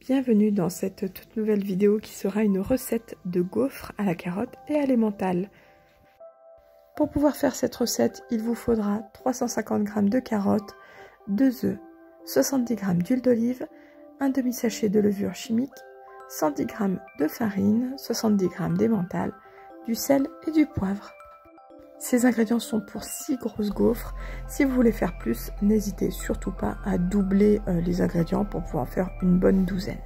Bienvenue dans cette toute nouvelle vidéo qui sera une recette de gaufres à la carotte et à l'emmental. Pour pouvoir faire cette recette, il vous faudra 350 g de carottes, 2 œufs, 70 g d'huile d'olive, un demi-sachet de levure chimique, 110 g de farine, 70 g d'emmental, du sel et du poivre. Ces ingrédients sont pour 6 grosses gaufres. Si vous voulez faire plus, n'hésitez surtout pas à doubler les ingrédients pour pouvoir faire une bonne douzaine.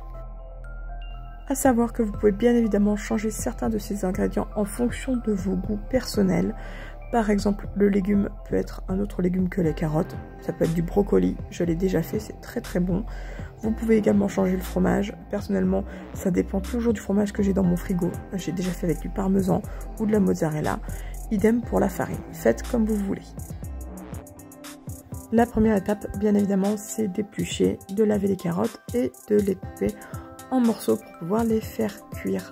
À savoir que vous pouvez bien évidemment changer certains de ces ingrédients en fonction de vos goûts personnels. Par exemple, le légume peut être un autre légume que les carottes. Ça peut être du brocoli, je l'ai déjà fait, c'est très bon. Vous pouvez également changer le fromage. Personnellement, ça dépend toujours du fromage que j'ai dans mon frigo. J'ai déjà fait avec du parmesan ou de la mozzarella. Idem pour la farine, faites comme vous voulez. La première étape, bien évidemment, c'est d'éplucher, de laver les carottes et de les couper en morceaux pour pouvoir les faire cuire.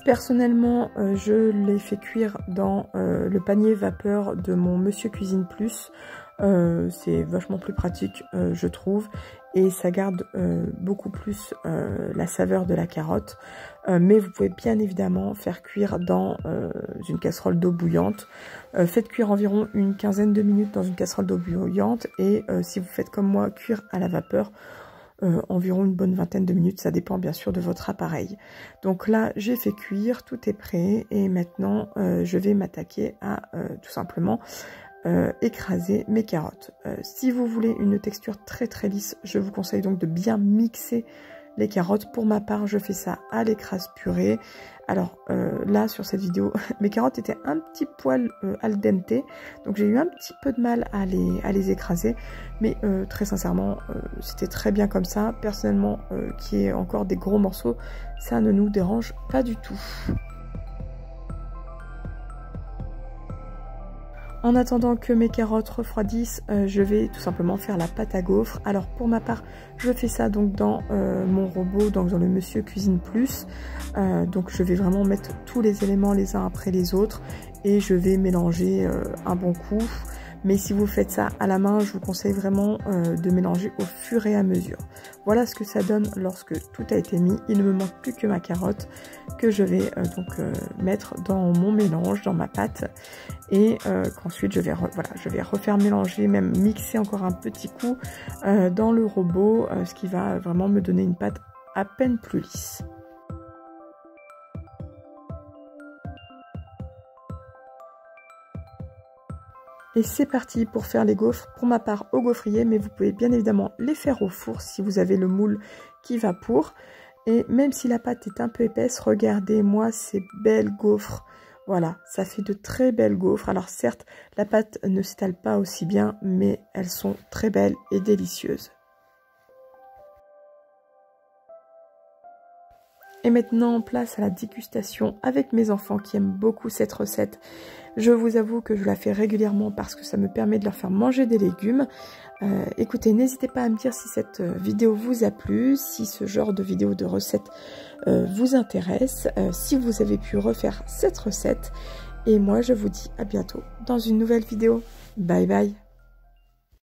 Personnellement, je les fais cuire dans le panier vapeur de mon Monsieur Cuisine Plus. C'est vachement plus pratique, je trouve, et ça garde beaucoup plus la saveur de la carotte. Mais vous pouvez bien évidemment faire cuire dans une casserole d'eau bouillante. Faites cuire environ une quinzaine de minutes dans une casserole d'eau bouillante, et si vous faites comme moi, cuire à la vapeur, environ une bonne vingtaine de minutes, ça dépend bien sûr de votre appareil. Donc là, j'ai fait cuire, tout est prêt, et maintenant je vais m'attaquer à tout simplement écraser mes carottes. Si vous voulez une texture très lisse, je vous conseille donc de bien mixer les carottes. Pour ma part, je fais ça à l'écrase purée. Alors là, sur cette vidéo, mes carottes étaient un petit poil al dente, donc j'ai eu un petit peu de mal à les écraser, mais très sincèrement, c'était très bien comme ça. Personnellement, qu'il y ait encore des gros morceaux, ça ne nous dérange pas du tout. En attendant que mes carottes refroidissent, je vais tout simplement faire la pâte à gaufres. Alors pour ma part, je fais ça donc dans mon robot, donc dans le Monsieur Cuisine Plus. Donc je vais vraiment mettre tous les éléments les uns après les autres et je vais mélanger un bon coup. Mais si vous faites ça à la main, je vous conseille vraiment de mélanger au fur et à mesure. Voilà ce que ça donne lorsque tout a été mis. Il ne me manque plus que ma carotte que je vais mettre dans mon mélange, dans ma pâte. Et qu'ensuite je vais refaire mélanger, même mixer encore un petit coup dans le robot, ce qui va vraiment me donner une pâte à peine plus lisse. Et c'est parti pour faire les gaufres, pour ma part au gaufrier, mais vous pouvez bien évidemment les faire au four si vous avez le moule qui va pour. Et même si la pâte est un peu épaisse, regardez-moi ces belles gaufres. Voilà, ça fait de très belles gaufres. Alors certes, la pâte ne s'étale pas aussi bien, mais elles sont très belles et délicieuses. Et maintenant, place à la dégustation avec mes enfants qui aiment beaucoup cette recette. Je vous avoue que je la fais régulièrement parce que ça me permet de leur faire manger des légumes. Écoutez, n'hésitez pas à me dire si cette vidéo vous a plu, si ce genre de vidéo de recette vous intéresse, si vous avez pu refaire cette recette. Et moi, je vous dis à bientôt dans une nouvelle vidéo. Bye bye!